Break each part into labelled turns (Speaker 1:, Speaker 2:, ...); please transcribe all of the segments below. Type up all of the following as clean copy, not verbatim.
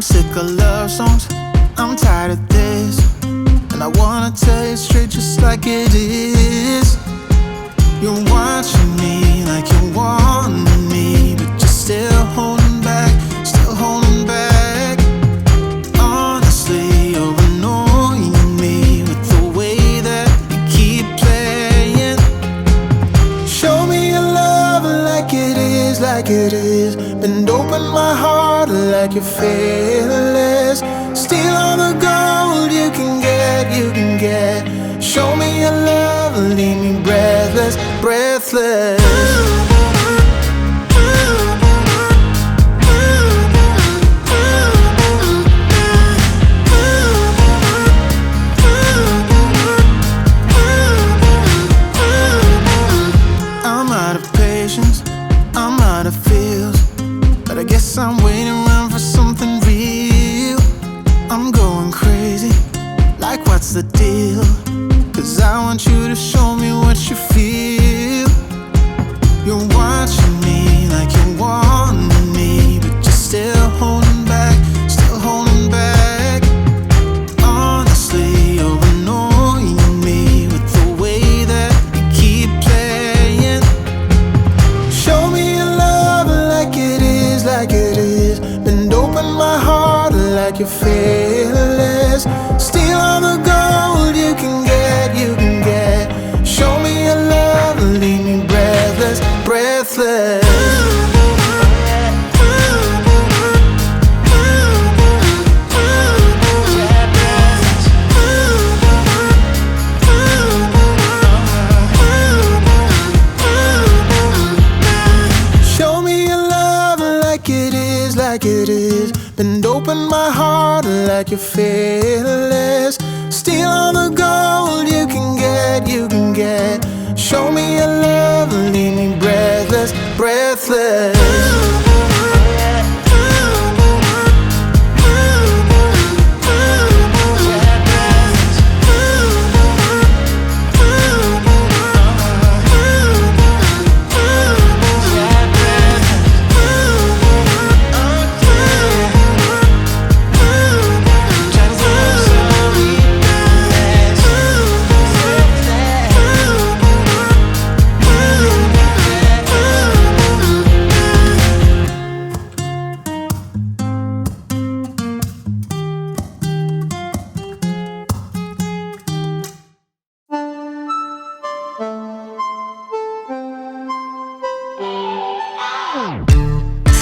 Speaker 1: sick of love songs, I'm tired of this, and I wanna tell you straight just like it is. You're watching me like you want me, but you're still holding back, still holding back. Honestly, you're annoying me with the way that you keep playing. Show me your love like it is, like it is. Bend open my heart like you're fearless. Steal all the gold you can get, you can get. Show me your love, leave me breathless, breathless. I'm out of patience, I'm out of feels, but I guess I'm waiting around for something real. I'm going crazy, like what's the deal? 'Cause I want you to show me what you feel. You're watching me like you want me, but you're still holding back, still holding back. Honestly, you're annoying me with the way that you keep playing. Show me your love like it is, like it is. Bend open my heart like you're fearless. Steal all the gold you can get, you can get. Show me your love, leave me breathless, breathless. Show me your love like it is, like it is. Bend open my heart like you're fearless. Steal all the gold you can get, you can get. Show me your love, leave me breathless, breathless.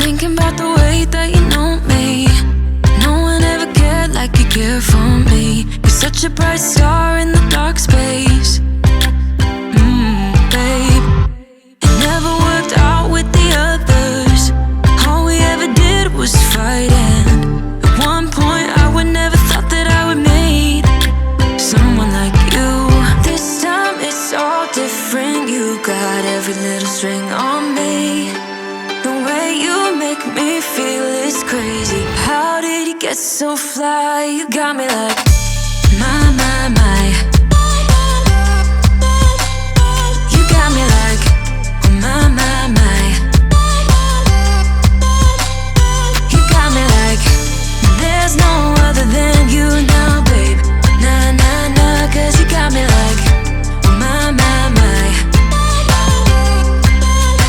Speaker 2: Thinking about the way that you know me. No one ever cared like you care for me. You're such a bright star in the dark space. Babe, it never worked out with the others. All we ever did was fight, and at one point I would never thought that I would meet someone like you. This time it's all different. You got every little string on me. The way you make me feel is crazy. How did you get so fly? You got me like, my, my, my. You got me like, my, my, my. You got me like, there's no other than you now, babe. Nah, nah, nah, 'cause you got me like, my, my, my.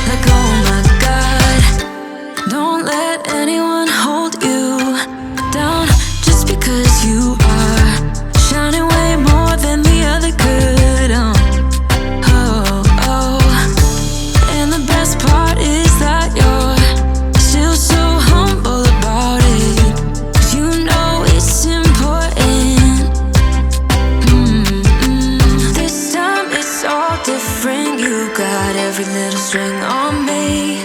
Speaker 2: Like, oh my God. Don't let anyone hold you down just because you are shining way more than the other could. Oh, oh. And the best part is that you're still so humble about it. 'Cause you know it's important. This time it's all different. You got every little string on me.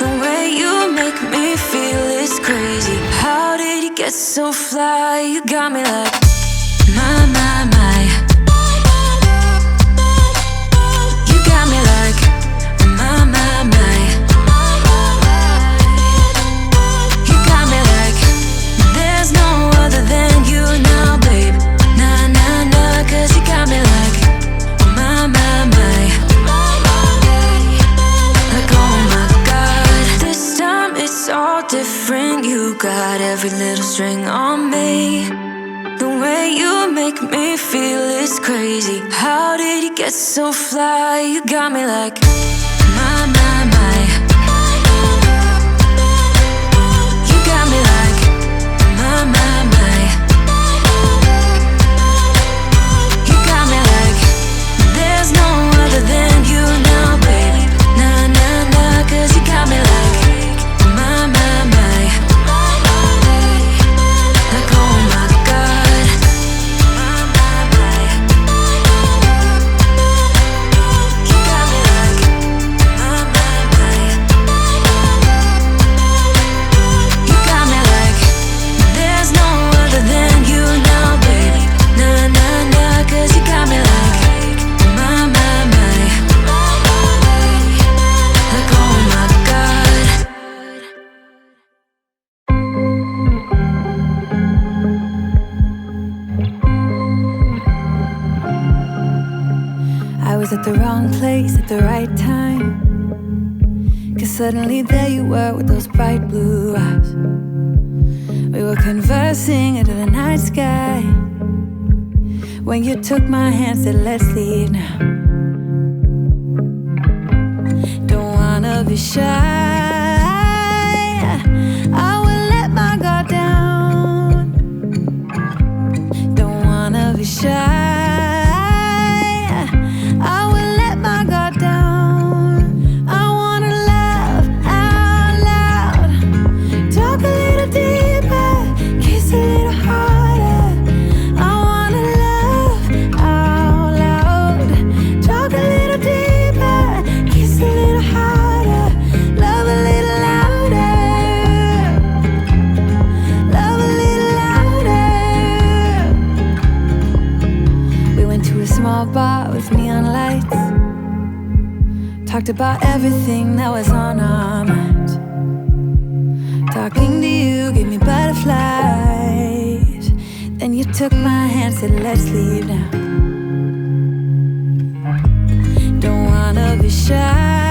Speaker 2: The way you make me feel is crazy. How did you get so fly? You got me like, my, my, my. You got me like, my, my, my. You got me like, there's no other than you now, babe. Nah, nah, nah, 'cause you got me like, my, my, my. Like, oh my God. This time it's all different. You got every little string on me. The way you make me feel is crazy. How did you get so fly? You got me like, my, my, my. You got me like, my, my, my. You got me like, there's no other than you now, baby. Nah, nah, nah, 'cause you got me like, my, my, my. Like, oh my God. My, my, my. You got me like, my, my, my. You got me like, there's no other than you now, baby. Nah, nah, nah, 'cause you got me like, my, my, my. Like, oh my God.
Speaker 3: I was at the wrong place at the right time, 'cause suddenly there you were with those bright blue eyes. We were conversing into the night sky when you took my hand, said let's leave now. Don't wanna be shy, I will let my guard down. Don't wanna be shy, I will let my guard down. I wanna laugh out loud, talk a little deeper, kiss a little harder. I wanna laugh out loud, talk a little deeper, kiss a little harder, love a little louder, love a little louder. We went to a small bar with neon lights, talked about everything that was on our minds. Talking to you gave me butterflies. Then you took my hand, said let's leave now. Don't wanna be shy,